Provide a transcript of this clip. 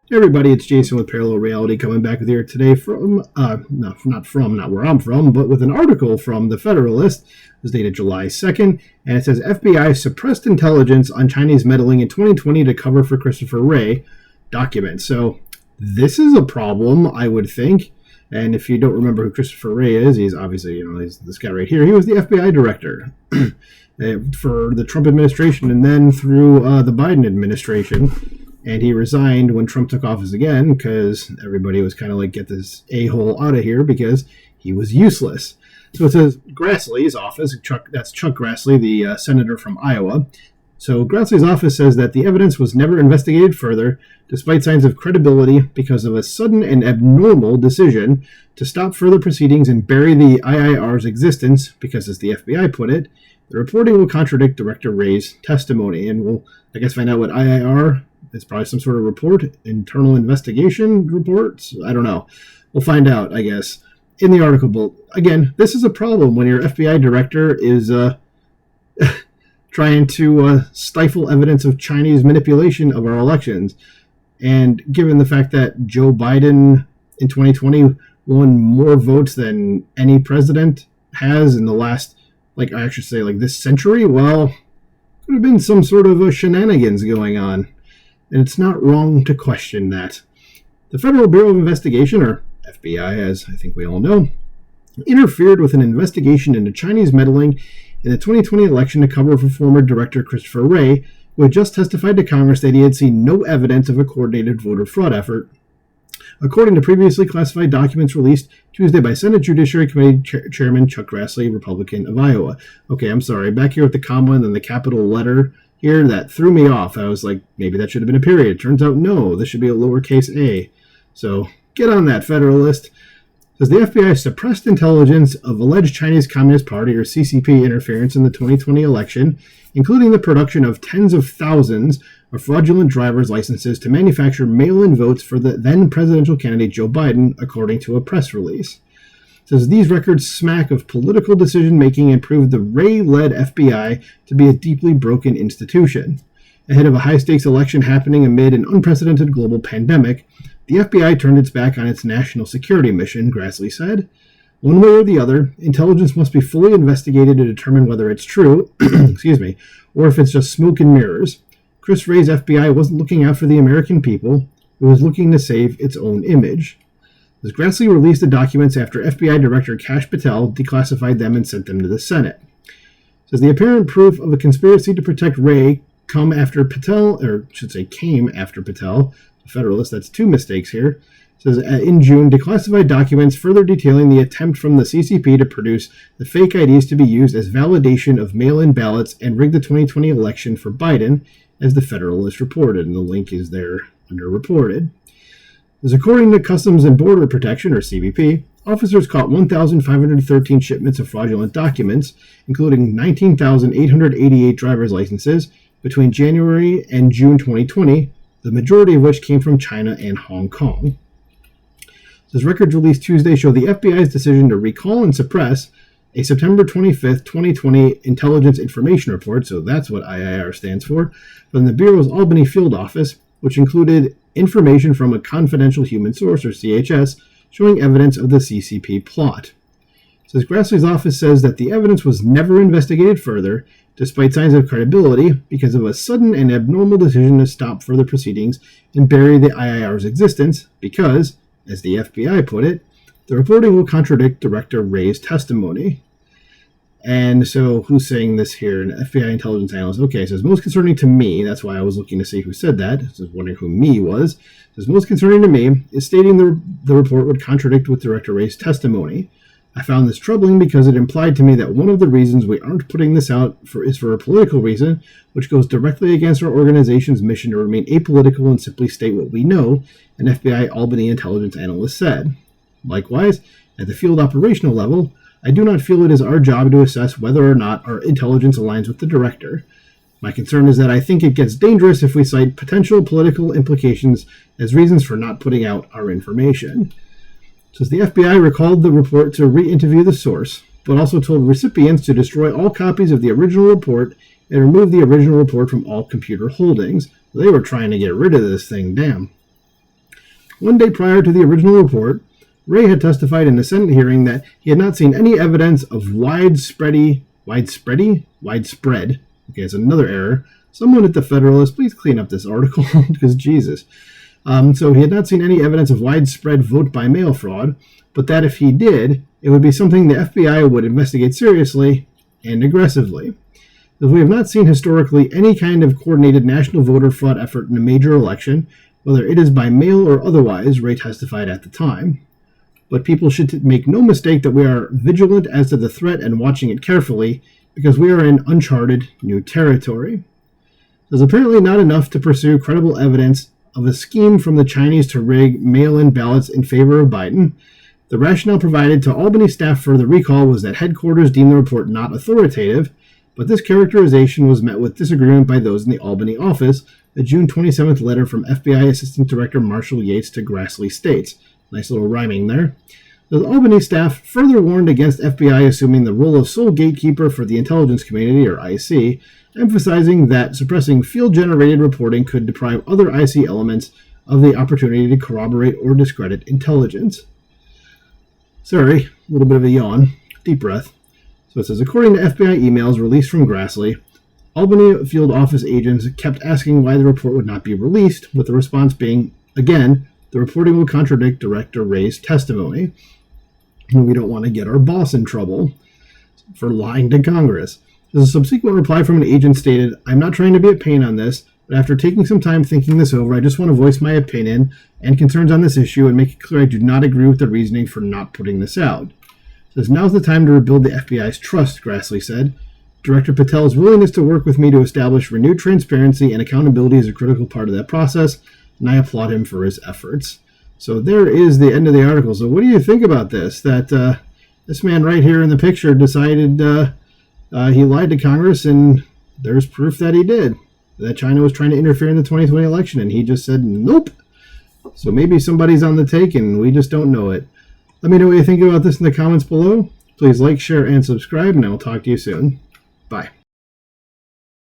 Hey everybody, it's Jason with Parallel Reality coming back with you today from, not where I'm from, but with an article from The Federalist. It was dated July 2nd, and it says FBI suppressed intelligence on Chinese meddling in 2020 to cover for Christopher Wray documents. So this is a problem, I would think. And if you don't remember who Christopher Wray is, he's obviously, he's this guy right here. He was the FBI director for the Trump administration and then through the Biden administration. And he resigned when Trump took office again because everybody was kind of like, get this a-hole out of here because he was useless. So it says Grassley's office, that's Chuck Grassley, the senator from Iowa. So Grassley's office says that the evidence was never investigated further, despite signs of credibility, because of a sudden and abnormal decision to stop further proceedings and bury the IIR's existence, because as the FBI put it, the reporting will contradict Director Wray's testimony. And we'll, I guess, find out what IIR. It's probably some sort of report, internal investigation reports. I don't know. We'll find out, I guess, in the article. But again, this is a problem when your FBI director is trying to stifle evidence of Chinese manipulation of our elections. And given the fact that Joe Biden in 2020 won more votes than any president has in the last, I should say, this century, well, could have been some sort of shenanigans going on. And it's not wrong to question that. The Federal Bureau of Investigation, or FBI as I think we all know, interfered with an investigation into Chinese meddling in the 2020 election to cover for former Director Christopher Wray, who had just testified to Congress that he had seen no evidence of a coordinated voter fraud effort. According to previously classified documents released Tuesday by Senate Judiciary Committee Chairman Chuck Grassley, Republican of Iowa. Okay, I'm sorry. Back here with the comma and then the capital letter here, that threw me off. I was like, maybe that should have been a period. Turns out, no, this should be a lowercase a. So get on that, Federalist. Says the FBI suppressed intelligence of alleged Chinese Communist Party, or CCP, interference in the 2020 election, including the production of tens of thousands of fraudulent driver's licenses to manufacture mail-in votes for the then presidential candidate Joe Biden, according to a press release. It says these records smack of political decision-making and prove the Wray-led FBI to be a deeply broken institution. Ahead of a high-stakes election happening amid an unprecedented global pandemic, the FBI turned its back on its national security mission, Grassley said. One way or the other, intelligence must be fully investigated to determine whether it's true, or if it's just smoke and mirrors. Chris Wray's FBI wasn't looking out for the American people. It was looking to save its own image. As Grassley released the documents after FBI Director Kash Patel declassified them and sent them to the Senate. It says the apparent proof of a conspiracy to protect Wray came after Patel. The Federalist, that's two mistakes here. It says in June, declassified documents further detailing the attempt from the CCP to produce the fake IDs to be used as validation of mail-in ballots and rig the 2020 election for Biden, as the Federalist reported, and the link is there under reported. As according to Customs and Border Protection, or CBP, officers caught 1,513 shipments of fraudulent documents, including 19,888 driver's licenses, between January and June 2020, the majority of which came from China and Hong Kong. This records released Tuesday show the FBI's decision to recall and suppress a September 25th, 2020 Intelligence Information Report, so that's what IIR stands for, from the Bureau's Albany field office, which included information from a confidential human source, or CHS, showing evidence of the CCP plot. It says Grassley's office says that the evidence was never investigated further, despite signs of credibility, because of a sudden and abnormal decision to stop further proceedings and bury the IIR's existence, because, as the FBI put it, the reporting will contradict Director Wray's testimony. And so, who's saying this here? An FBI intelligence analyst. Okay, it says, most concerning to me, that's why I was looking to see who said that. I was wondering who me was. It says, most concerning to me is stating the report would contradict with Director Wray's testimony. I found this troubling because it implied to me that one of the reasons we aren't putting this out is for a political reason, which goes directly against our organization's mission to remain apolitical and simply state what we know, an FBI Albany intelligence analyst said. Likewise, at the field operational level, I do not feel it is our job to assess whether or not our intelligence aligns with the director. My concern is that I think it gets dangerous if we cite potential political implications as reasons for not putting out our information. Says the FBI recalled the report to re-interview the source, but also told recipients to destroy all copies of the original report and remove the original report from all computer holdings. They were trying to get rid of this thing, damn. 1 day prior to the original report, Wray had testified in a Senate hearing that he had not seen any evidence of widespread, okay, it's another error. Someone at the Federalist, please clean up this article, because Jesus. So he had not seen any evidence of widespread vote-by-mail fraud, but that if he did, it would be something the FBI would investigate seriously and aggressively. As we have not seen historically any kind of coordinated national voter fraud effort in a major election, whether it is by mail or otherwise, Wray testified at the time. But people should make no mistake that we are vigilant as to the threat and watching it carefully, because we are in uncharted new territory. There's apparently not enough to pursue credible evidence of a scheme from the Chinese to rig mail-in ballots in favor of Biden. The rationale provided to Albany staff for the recall was that headquarters deemed the report not authoritative, but this characterization was met with disagreement by those in the Albany office. A June 27th letter from FBI Assistant Director Marshall Yates to Grassley states. Nice little rhyming there. The Albany staff further warned against FBI assuming the role of sole gatekeeper for the intelligence community, or IC, emphasizing that suppressing field-generated reporting could deprive other IC elements of the opportunity to corroborate or discredit intelligence. Sorry, a little bit of a yawn. Deep breath. So it says, according to FBI emails released from Grassley, Albany field office agents kept asking why the report would not be released, with the response being, again, the reporting will contradict Director Wray's testimony. And we don't want to get our boss in trouble for lying to Congress. As a subsequent reply from an agent stated, I'm not trying to be a pain on this, but after taking some time thinking this over, I just want to voice my opinion and concerns on this issue and make it clear I do not agree with the reasoning for not putting this out. It says, now's the time to rebuild the FBI's trust, Grassley said. Director Patel's willingness to work with me to establish renewed transparency and accountability is a critical part of that process, and I applaud him for his efforts. So there is the end of the article. So what do you think about this? That this man right here in the picture decided he lied to Congress, and there's proof that he did. That China was trying to interfere in the 2020 election, and he just said, nope. So maybe somebody's on the take, and we just don't know it. Let me know what you think about this in the comments below. Please like, share, and subscribe, and I will talk to you soon.